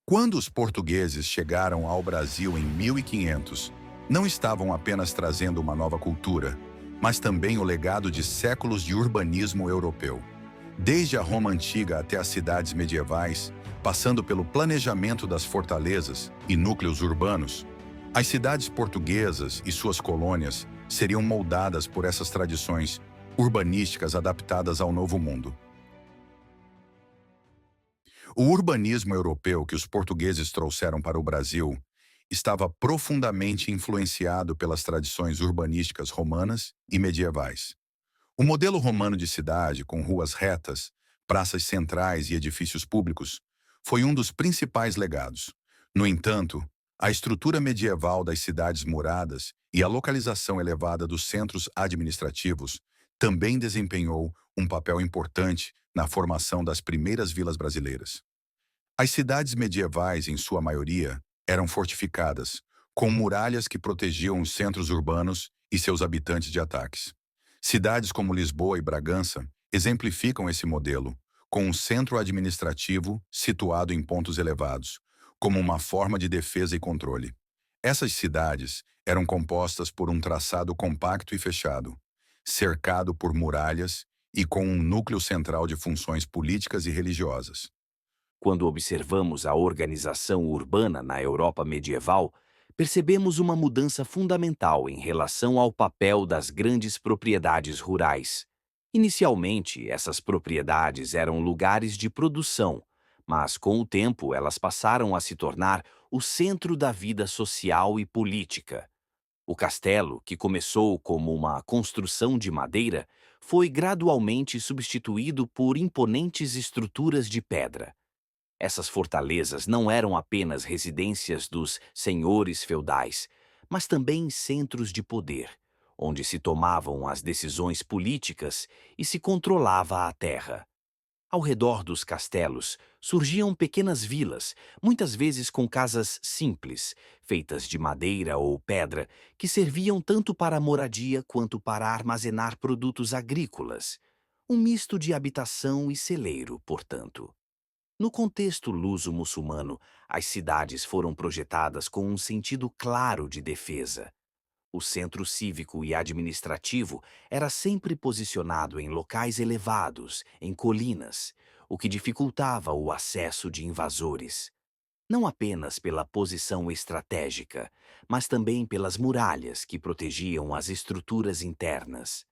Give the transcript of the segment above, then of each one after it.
Quando os portugueses chegaram ao Brasil em 1500, não estavam apenas trazendo uma nova cultura, mas também o legado de séculos de urbanismo europeu. Desde a Roma antiga até as cidades medievais, passando pelo planejamento das fortalezas e núcleos urbanos, as cidades portuguesas e suas colônias seriam moldadas por essas tradições urbanísticas adaptadas ao novo mundo. O urbanismo europeu que os portugueses trouxeram para o Brasil estava profundamente influenciado pelas tradições urbanísticas romanas e medievais. O modelo romano de cidade, com ruas retas, praças centrais e edifícios públicos, foi um dos principais legados. No entanto, a estrutura medieval das cidades muradas e a localização elevada dos centros administrativos também desempenhou um papel importante na formação das primeiras vilas brasileiras. As cidades medievais, em sua maioria, eram fortificadas, com muralhas que protegiam os centros urbanos e seus habitantes de ataques. Cidades como Lisboa e Bragança exemplificam esse modelo, com um centro administrativo situado em pontos elevados, como uma forma de defesa e controle. Essas cidades eram compostas por um traçado compacto e fechado, cercado por muralhas e com um núcleo central de funções políticas e religiosas. Quando observamos a organização urbana na Europa medieval, percebemos uma mudança fundamental em relação ao papel das grandes propriedades rurais. Inicialmente, essas propriedades eram lugares de produção, mas com o tempo elas passaram a se tornar o centro da vida social e política. O castelo, que começou como uma construção de madeira, foi gradualmente substituído por imponentes estruturas de pedra. Essas fortalezas não eram apenas residências dos senhores feudais, mas também centros de poder, onde se tomavam as decisões políticas e se controlava a terra. Ao redor dos castelos surgiam pequenas vilas, muitas vezes com casas simples, feitas de madeira ou pedra, que serviam tanto para moradia quanto para armazenar produtos agrícolas. Um misto de habitação e celeiro, portanto. No contexto luso-muçulmano, as cidades foram projetadas com um sentido claro de defesa. O centro cívico e administrativo era sempre posicionado em locais elevados, em colinas, o que dificultava o acesso de invasores. Não apenas pela posição estratégica, mas também pelas muralhas que protegiam as estruturas internas.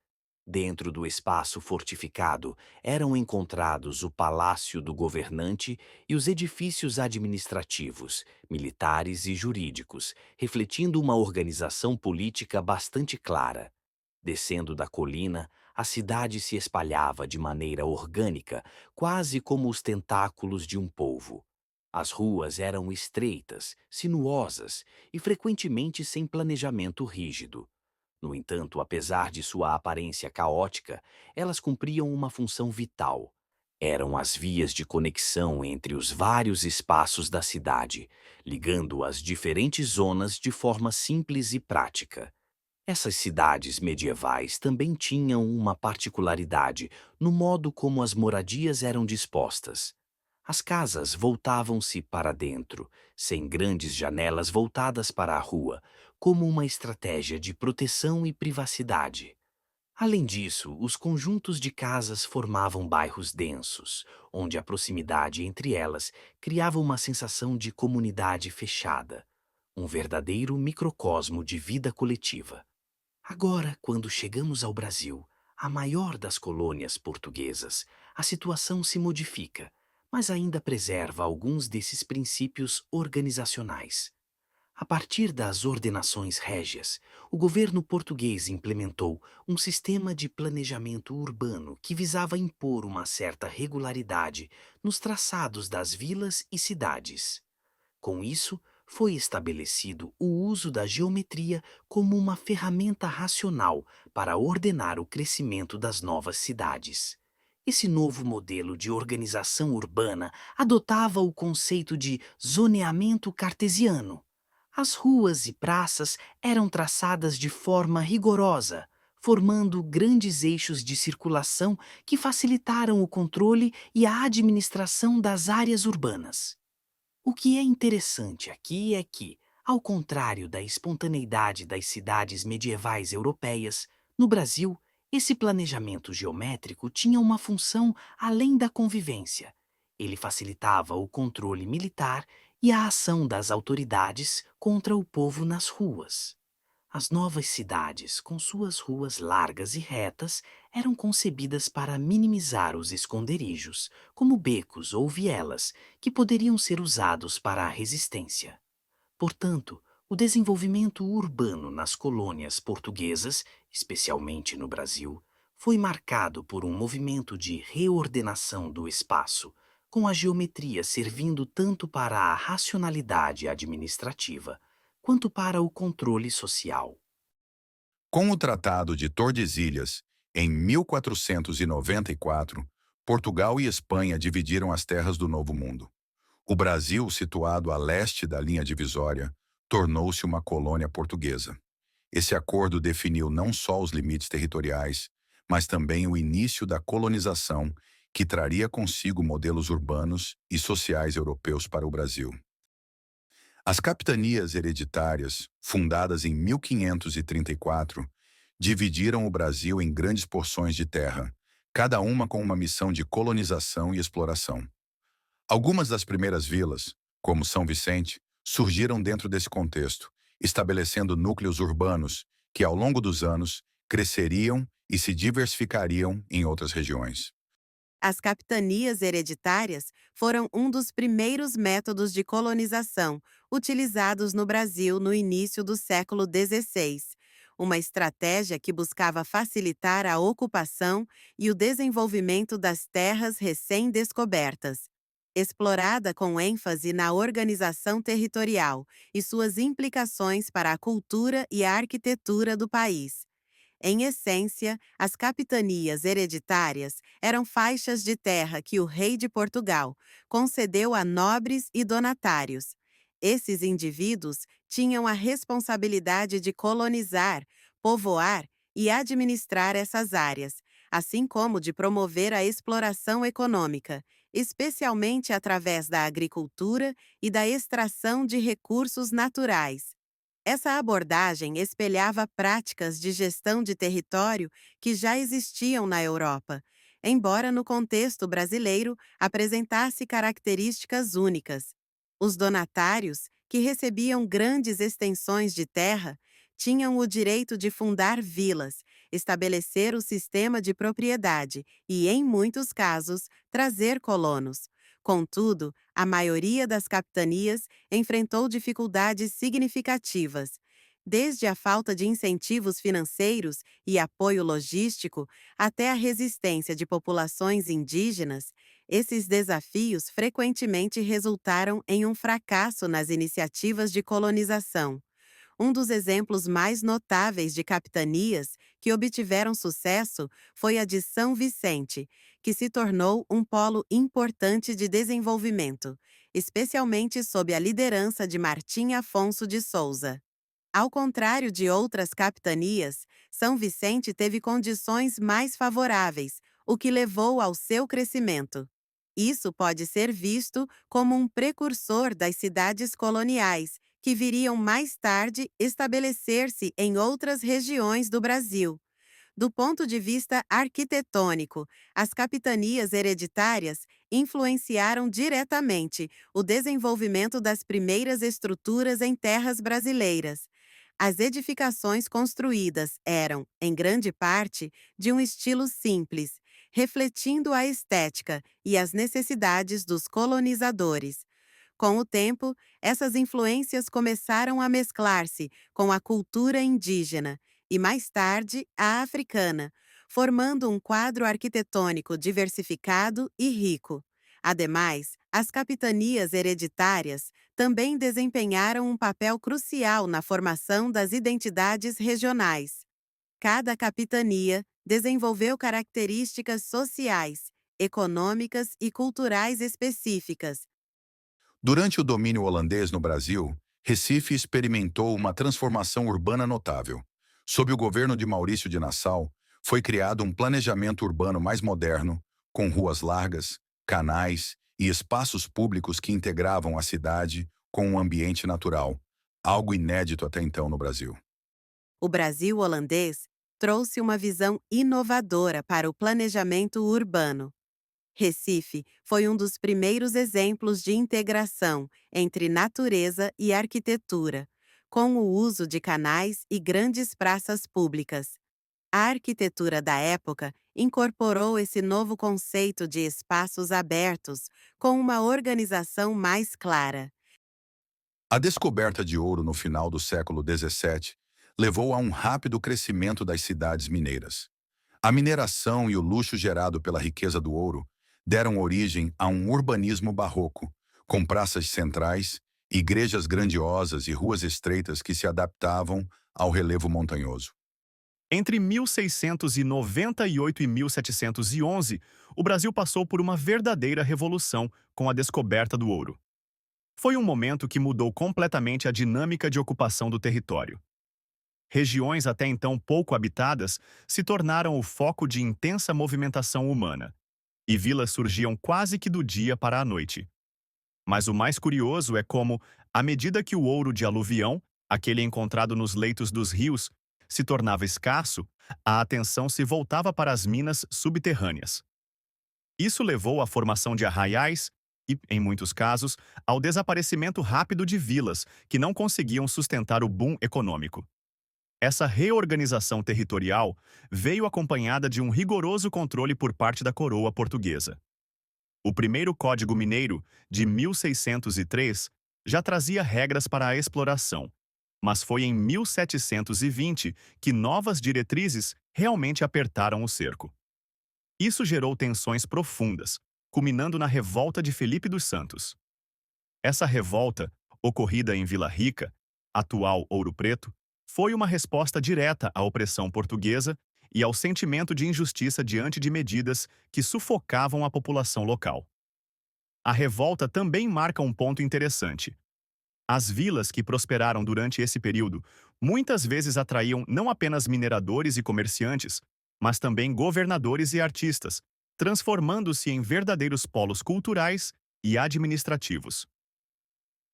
Dentro do espaço fortificado eram encontrados o palácio do governante e os edifícios administrativos, militares e jurídicos, refletindo uma organização política bastante clara. Descendo da colina, a cidade se espalhava de maneira orgânica, quase como os tentáculos de um polvo. As ruas eram estreitas, sinuosas e frequentemente sem planejamento rígido. No entanto, apesar de sua aparência caótica, elas cumpriam uma função vital. Eram as vias de conexão entre os vários espaços da cidade, ligando as diferentes zonas de forma simples e prática. Essas cidades medievais também tinham uma particularidade no modo como as moradias eram dispostas. As casas voltavam-se para dentro, sem grandes janelas voltadas para a rua, como uma estratégia de proteção e privacidade. Além disso, os conjuntos de casas formavam bairros densos, onde a proximidade entre elas criava uma sensação de comunidade fechada, um verdadeiro microcosmo de vida coletiva. Agora, quando chegamos ao Brasil, a maior das colônias portuguesas, a situação se modifica, mas ainda preserva alguns desses princípios organizacionais. A partir das ordenações régias, o governo português implementou um sistema de planejamento urbano que visava impor uma certa regularidade nos traçados das vilas e cidades. Com isso, foi estabelecido o uso da geometria como uma ferramenta racional para ordenar o crescimento das novas cidades. Esse novo modelo de organização urbana adotava o conceito de zoneamento cartesiano. As ruas e praças eram traçadas de forma rigorosa, formando grandes eixos de circulação que facilitaram o controle e a administração das áreas urbanas. O que é interessante aqui é que, ao contrário da espontaneidade das cidades medievais europeias, no Brasil, esse planejamento geométrico tinha uma função além da convivência. Ele facilitava o controle militar e a ação das autoridades contra o povo nas ruas. As novas cidades, com suas ruas largas e retas, eram concebidas para minimizar os esconderijos, como becos ou vielas, que poderiam ser usados para a resistência. Portanto, o desenvolvimento urbano nas colônias portuguesas, especialmente no Brasil, foi marcado por um movimento de reordenação do espaço, com a geometria servindo tanto para a racionalidade administrativa quanto para o controle social. Com o Tratado de Tordesilhas, em 1494, Portugal e Espanha dividiram as terras do Novo Mundo. O Brasil, situado a leste da linha divisória, tornou-se uma colônia portuguesa. Esse acordo definiu não só os limites territoriais, mas também o início da colonização, que traria consigo modelos urbanos e sociais europeus para o Brasil. As capitanias hereditárias, fundadas em 1534, dividiram o Brasil em grandes porções de terra, cada uma com uma missão de colonização e exploração. Algumas das primeiras vilas, como São Vicente, surgiram dentro desse contexto, estabelecendo núcleos urbanos que, ao longo dos anos, cresceriam e se diversificariam em outras regiões. As capitanias hereditárias foram um dos primeiros métodos de colonização utilizados no Brasil no início do século XVI, uma estratégia que buscava facilitar a ocupação e o desenvolvimento das terras recém-descobertas. Explorada com ênfase na organização territorial e suas implicações para a cultura e a arquitetura do país. Em essência, as capitanias hereditárias eram faixas de terra que o rei de Portugal concedeu a nobres e donatários. Esses indivíduos tinham a responsabilidade de colonizar, povoar e administrar essas áreas, assim como de promover a exploração econômica, especialmente através da agricultura e da extração de recursos naturais. Essa abordagem espelhava práticas de gestão de território que já existiam na Europa, embora no contexto brasileiro apresentasse características únicas. Os donatários, que recebiam grandes extensões de terra, tinham o direito de fundar vilas, estabelecer o sistema de propriedade e, em muitos casos, trazer colonos. Contudo, a maioria das capitanias enfrentou dificuldades significativas, desde a falta de incentivos financeiros e apoio logístico até a resistência de populações indígenas. Esses desafios frequentemente resultaram em um fracasso nas iniciativas de colonização. Um dos exemplos mais notáveis de capitanias que obtiveram sucesso foi a de São Vicente, que se tornou um polo importante de desenvolvimento, especialmente sob a liderança de Martim Afonso de Souza. Ao contrário de outras capitanias, São Vicente teve condições mais favoráveis, o que levou ao seu crescimento. Isso pode ser visto como um precursor das cidades coloniais, que viriam mais tarde estabelecer-se em outras regiões do Brasil. Do ponto de vista arquitetônico, as capitanias hereditárias influenciaram diretamente o desenvolvimento das primeiras estruturas em terras brasileiras. As edificações construídas eram, em grande parte, de um estilo simples, refletindo a estética e as necessidades dos colonizadores. Com o tempo, essas influências começaram a mesclar-se com a cultura indígena e, mais tarde, a africana, formando um quadro arquitetônico diversificado e rico. Ademais, as capitanias hereditárias também desempenharam um papel crucial na formação das identidades regionais. Cada capitania desenvolveu características sociais, econômicas e culturais específicas. Durante o domínio holandês no Brasil, Recife experimentou uma transformação urbana notável. Sob o governo de Maurício de Nassau, foi criado um planejamento urbano mais moderno, com ruas largas, canais e espaços públicos que integravam a cidade com o ambiente natural, algo inédito até então no Brasil. O Brasil holandês trouxe uma visão inovadora para o planejamento urbano. Recife foi um dos primeiros exemplos de integração entre natureza e arquitetura, com o uso de canais e grandes praças públicas. A arquitetura da época incorporou esse novo conceito de espaços abertos, com uma organização mais clara. A descoberta de ouro no final do século XVII levou a um rápido crescimento das cidades mineiras. A mineração e o luxo gerado pela riqueza do ouro deram origem a um urbanismo barroco, com praças centrais, igrejas grandiosas e ruas estreitas que se adaptavam ao relevo montanhoso. Entre 1698 e 1711, o Brasil passou por uma verdadeira revolução com a descoberta do ouro. Foi um momento que mudou completamente a dinâmica de ocupação do território. Regiões até então pouco habitadas se tornaram o foco de intensa movimentação humana, e vilas surgiam quase que do dia para a noite. Mas o mais curioso é como, à medida que o ouro de aluvião, aquele encontrado nos leitos dos rios, se tornava escasso, a atenção se voltava para as minas subterrâneas. Isso levou à formação de arraiais e, em muitos casos, ao desaparecimento rápido de vilas que não conseguiam sustentar o boom econômico. Essa reorganização territorial veio acompanhada de um rigoroso controle por parte da coroa portuguesa. O primeiro Código Mineiro, de 1603, já trazia regras para a exploração, mas foi em 1720 que novas diretrizes realmente apertaram o cerco. Isso gerou tensões profundas, culminando na Revolta de Felipe dos Santos. Essa revolta, ocorrida em Vila Rica, atual Ouro Preto, foi uma resposta direta à opressão portuguesa e ao sentimento de injustiça diante de medidas que sufocavam a população local. A revolta também marca um ponto interessante. As vilas que prosperaram durante esse período muitas vezes atraíam não apenas mineradores e comerciantes, mas também governadores e artistas, transformando-se em verdadeiros polos culturais e administrativos.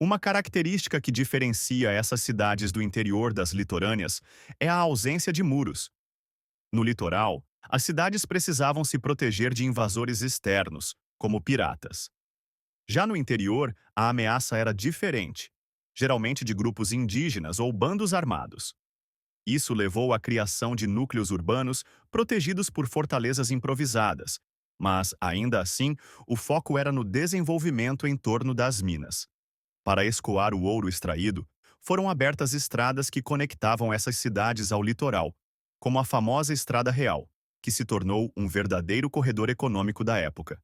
Uma característica que diferencia essas cidades do interior das litorâneas é a ausência de muros. No litoral, as cidades precisavam se proteger de invasores externos, como piratas. Já no interior, a ameaça era diferente, geralmente de grupos indígenas ou bandos armados. Isso levou à criação de núcleos urbanos protegidos por fortalezas improvisadas, mas, ainda assim, o foco era no desenvolvimento em torno das minas. Para escoar o ouro extraído, foram abertas estradas que conectavam essas cidades ao litoral, como a famosa Estrada Real, que se tornou um verdadeiro corredor econômico da época.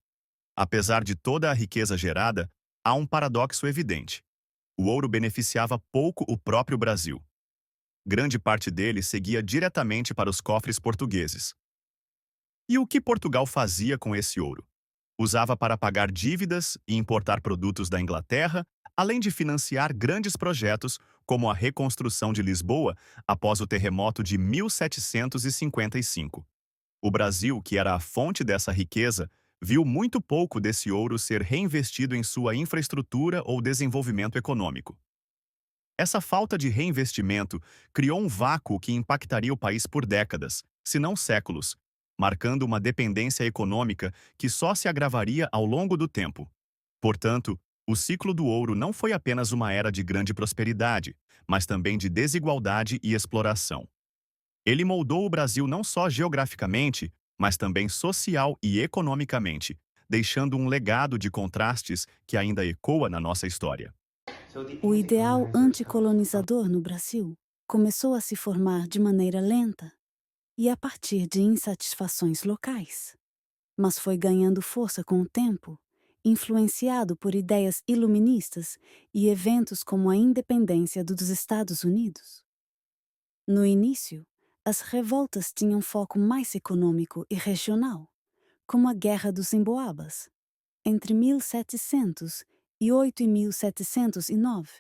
Apesar de toda a riqueza gerada, há um paradoxo evidente. O ouro beneficiava pouco o próprio Brasil. Grande parte dele seguia diretamente para os cofres portugueses. E o que Portugal fazia com esse ouro? Usava para pagar dívidas e importar produtos da Inglaterra, além de financiar grandes projetos, como a reconstrução de Lisboa após o terremoto de 1755. O Brasil, que era a fonte dessa riqueza, viu muito pouco desse ouro ser reinvestido em sua infraestrutura ou desenvolvimento econômico. Essa falta de reinvestimento criou um vácuo que impactaria o país por décadas, se não séculos, marcando uma dependência econômica que só se agravaria ao longo do tempo. Portanto, o ciclo do ouro não foi apenas uma era de grande prosperidade, mas também de desigualdade e exploração. Ele moldou o Brasil não só geograficamente, mas também social e economicamente, deixando um legado de contrastes que ainda ecoa na nossa história. O ideal anticolonizador no Brasil começou a se formar de maneira lenta e a partir de insatisfações locais, mas foi ganhando força com o tempo, influenciado por ideias iluministas e eventos como a independência dos Estados Unidos. No início, as revoltas tinham foco mais econômico e regional, como a Guerra dos Emboabas, entre 1708 e 1709,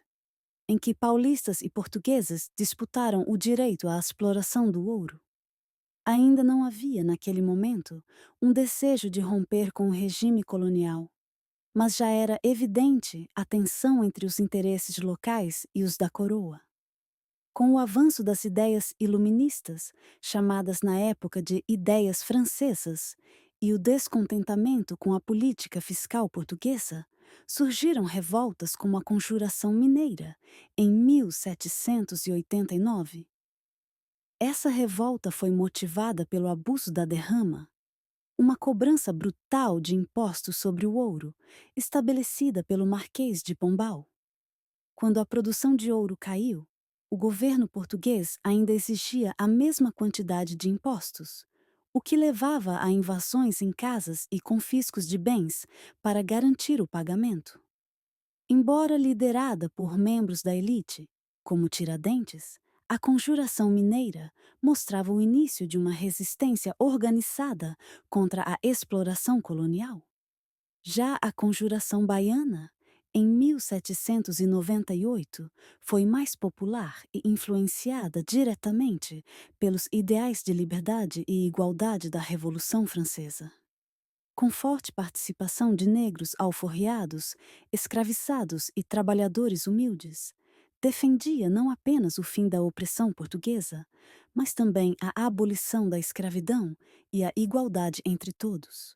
em que paulistas e portugueses disputaram o direito à exploração do ouro. Ainda não havia, naquele momento, um desejo de romper com o regime colonial. mas já era evidente a tensão entre os interesses locais e os da coroa. Com o avanço das ideias iluministas, chamadas na época de ideias francesas, e o descontentamento com a política fiscal portuguesa, surgiram revoltas como a Conjuração Mineira, em 1789. Essa revolta foi motivada pelo abuso da derrama, uma cobrança brutal de impostos sobre o ouro, estabelecida pelo Marquês de Pombal. Quando a produção de ouro caiu, o governo português ainda exigia a mesma quantidade de impostos, o que levava a invasões em casas e confiscos de bens para garantir o pagamento. Embora liderada por membros da elite, como Tiradentes, a Conjuração Mineira mostrava o início de uma resistência organizada contra a exploração colonial. Já a Conjuração Baiana, em 1798, foi mais popular e influenciada diretamente pelos ideais de liberdade e igualdade da Revolução Francesa. Com forte participação de negros alforriados, escravizados e trabalhadores humildes, defendia não apenas o fim da opressão portuguesa, mas também a abolição da escravidão e a igualdade entre todos.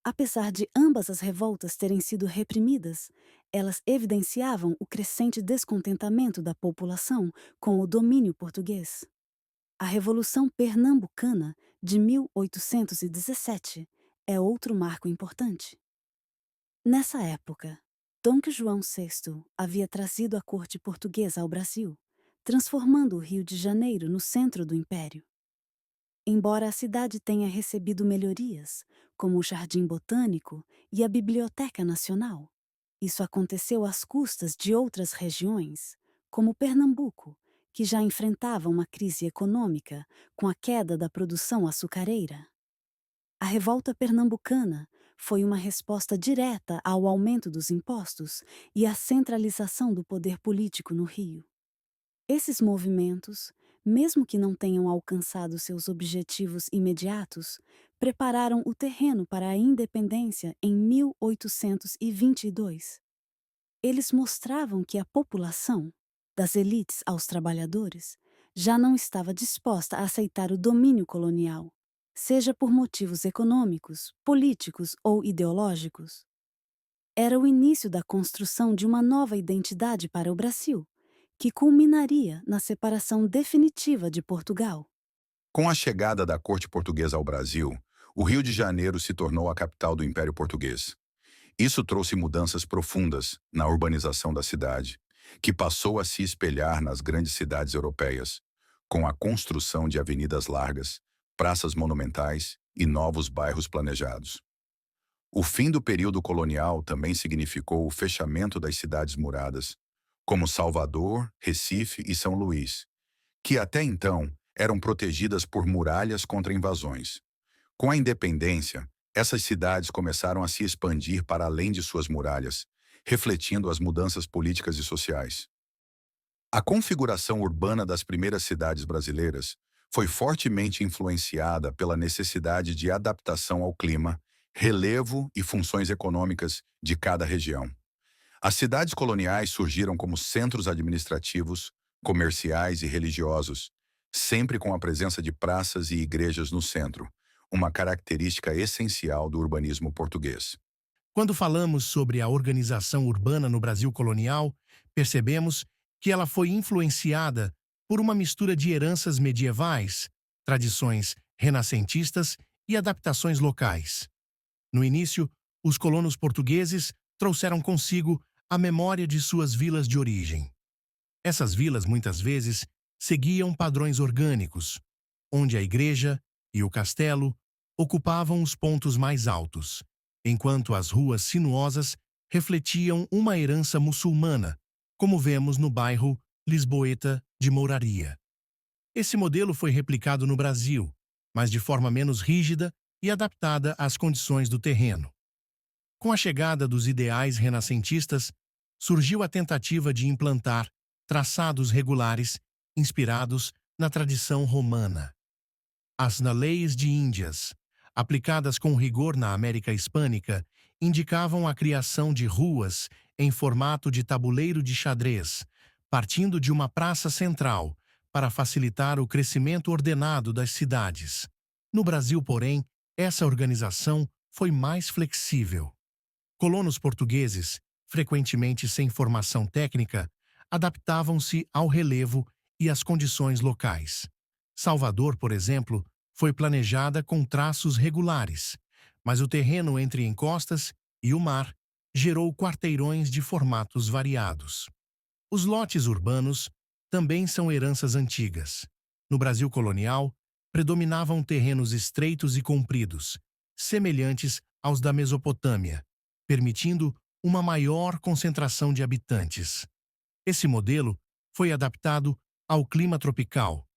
Apesar de ambas as revoltas terem sido reprimidas, elas evidenciavam o crescente descontentamento da população com o domínio português. A Revolução Pernambucana, de 1817, é outro marco importante. Nessa época, Dom João VI havia trazido a corte portuguesa ao Brasil, transformando o Rio de Janeiro no centro do império. Embora a cidade tenha recebido melhorias, como o Jardim Botânico e a Biblioteca Nacional, isso aconteceu às custas de outras regiões, como Pernambuco, que já enfrentava uma crise econômica com a queda da produção açucareira. A revolta pernambucana foi uma resposta direta ao aumento dos impostos e à centralização do poder político no Rio. Esses movimentos, mesmo que não tenham alcançado seus objetivos imediatos, prepararam o terreno para a independência em 1822. Eles mostravam que a população, das elites aos trabalhadores, já não estava disposta a aceitar o domínio colonial, seja por motivos econômicos, políticos ou ideológicos. Era o início da construção de uma nova identidade para o Brasil, que culminaria na separação definitiva de Portugal. Com a chegada da corte portuguesa ao Brasil, o Rio de Janeiro se tornou a capital do Império Português. Isso trouxe mudanças profundas na urbanização da cidade, que passou a se espelhar nas grandes cidades europeias, com a construção de avenidas largas, praças monumentais e novos bairros planejados. O fim do período colonial também significou o fechamento das cidades muradas, como Salvador, Recife e São Luís, que até então eram protegidas por muralhas contra invasões. Com a independência, essas cidades começaram a se expandir para além de suas muralhas, refletindo as mudanças políticas e sociais. A configuração urbana das primeiras cidades brasileiras foi fortemente influenciada pela necessidade de adaptação ao clima, relevo e funções econômicas de cada região. As cidades coloniais surgiram como centros administrativos, comerciais e religiosos, sempre com a presença de praças e igrejas no centro, uma característica essencial do urbanismo português. Quando falamos sobre a organização urbana no Brasil colonial, percebemos que ela foi influenciada por uma mistura de heranças medievais, tradições renascentistas e adaptações locais. No início, os colonos portugueses trouxeram consigo a memória de suas vilas de origem. Essas vilas, muitas vezes, seguiam padrões orgânicos, onde a igreja e o castelo ocupavam os pontos mais altos, enquanto as ruas sinuosas refletiam uma herança muçulmana, como vemos no bairro Lisboeta de Mouraria. Esse modelo foi replicado no Brasil, mas de forma menos rígida e adaptada às condições do terreno. Com a chegada dos ideais renascentistas, surgiu a tentativa de implantar traçados regulares inspirados na tradição romana. As leis de Índias, aplicadas com rigor na América Hispânica, indicavam a criação de ruas em formato de tabuleiro de xadrez, partindo de uma praça central, para facilitar o crescimento ordenado das cidades. No Brasil, porém, essa organização foi mais flexível. Colonos portugueses, frequentemente sem formação técnica, adaptavam-se ao relevo e às condições locais. Salvador, por exemplo, foi planejada com traços regulares, mas o terreno entre encostas e o mar gerou quarteirões de formatos variados. Os lotes urbanos também são heranças antigas. No Brasil colonial, predominavam terrenos estreitos e compridos, semelhantes aos da Mesopotâmia, permitindo uma maior concentração de habitantes. Esse modelo foi adaptado ao clima tropical.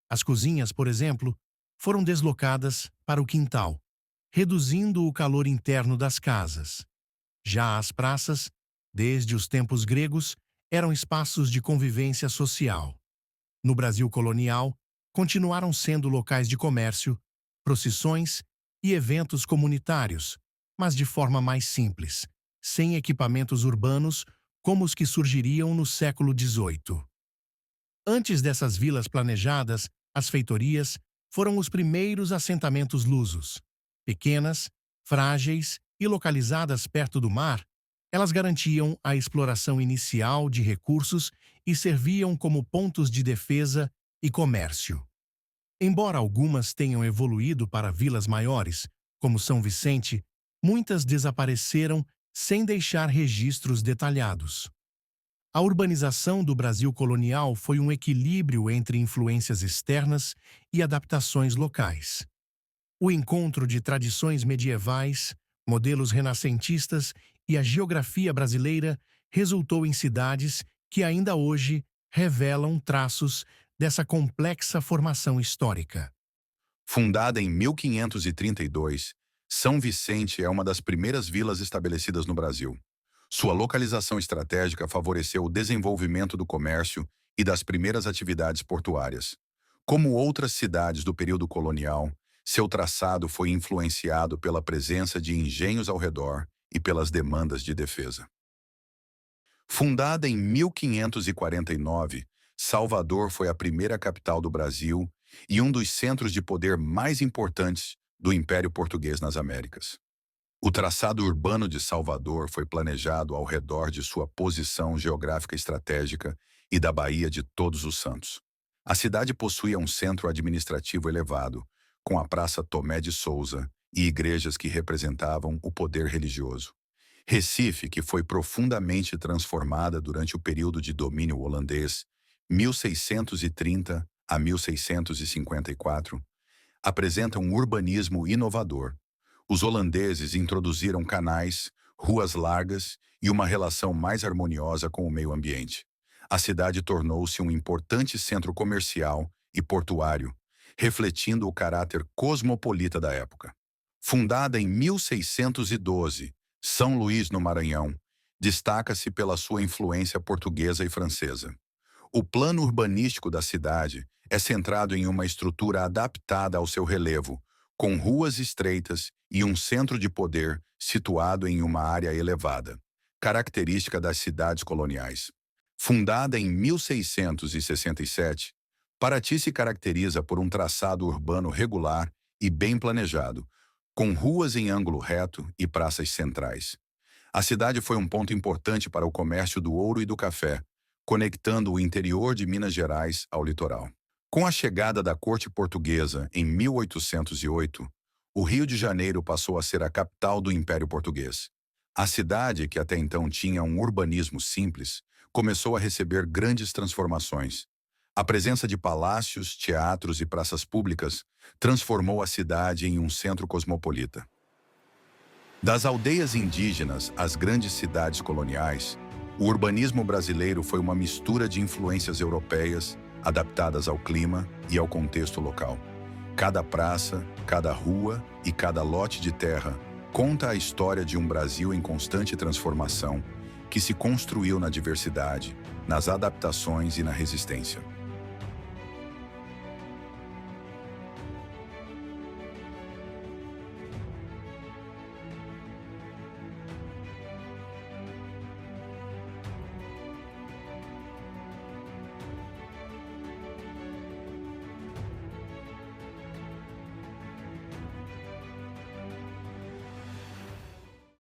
As cozinhas, por exemplo, foram deslocadas para o quintal, reduzindo o calor interno das casas. Já as praças, desde os tempos gregos, eram espaços de convivência social. No Brasil colonial, continuaram sendo locais de comércio, procissões e eventos comunitários, mas de forma mais simples, sem equipamentos urbanos como os que surgiriam no século XVIII. Antes dessas vilas planejadas, as feitorias foram os primeiros assentamentos lusos. Pequenas, frágeis e localizadas perto do mar, elas garantiam a exploração inicial de recursos e serviam como pontos de defesa e comércio. Embora algumas tenham evoluído para vilas maiores, como São Vicente, muitas desapareceram sem deixar registros detalhados. A urbanização do Brasil colonial foi um equilíbrio entre influências externas e adaptações locais. O encontro de tradições medievais, modelos renascentistas e a geografia brasileira resultou em cidades que ainda hoje revelam traços dessa complexa formação histórica. Fundada em 1532, São Vicente é uma das primeiras vilas estabelecidas no Brasil. Sua localização estratégica favoreceu o desenvolvimento do comércio e das primeiras atividades portuárias. Como outras cidades do período colonial, seu traçado foi influenciado pela presença de engenhos ao redor e pelas demandas de defesa. Fundada em 1549, Salvador foi a primeira capital do Brasil e um dos centros de poder mais importantes do Império Português nas Américas. O traçado urbano de Salvador foi planejado ao redor de sua posição geográfica estratégica e da Baía de Todos os Santos. A cidade possuía um centro administrativo elevado, com a Praça Tomé de Souza e igrejas que representavam o poder religioso. Recife, que foi profundamente transformada durante o período de domínio holandês, 1630 a 1654, apresenta um urbanismo inovador. Os holandeses introduziram canais, ruas largas e uma relação mais harmoniosa com o meio ambiente. A cidade tornou-se um importante centro comercial e portuário, refletindo o caráter cosmopolita da época. Fundada em 1612, São Luís, no Maranhão, destaca-se pela sua influência portuguesa e francesa. O plano urbanístico da cidade é centrado em uma estrutura adaptada ao seu relevo, com ruas estreitas e um centro de poder situado em uma área elevada, característica das cidades coloniais. Fundada em 1667, Paraty se caracteriza por um traçado urbano regular e bem planejado, com ruas em ângulo reto e praças centrais. A cidade foi um ponto importante para o comércio do ouro e do café, conectando o interior de Minas Gerais ao litoral. Com a chegada da corte portuguesa em 1808, o Rio de Janeiro passou a ser a capital do Império Português. A cidade, que até então tinha um urbanismo simples, começou a receber grandes transformações. A presença de palácios, teatros e praças públicas transformou a cidade em um centro cosmopolita. Das aldeias indígenas às grandes cidades coloniais, o urbanismo brasileiro foi uma mistura de influências europeias, adaptadas ao clima e ao contexto local. Cada praça, cada rua e cada lote de terra conta a história de um Brasil em constante transformação, que se construiu na diversidade, nas adaptações e na resistência.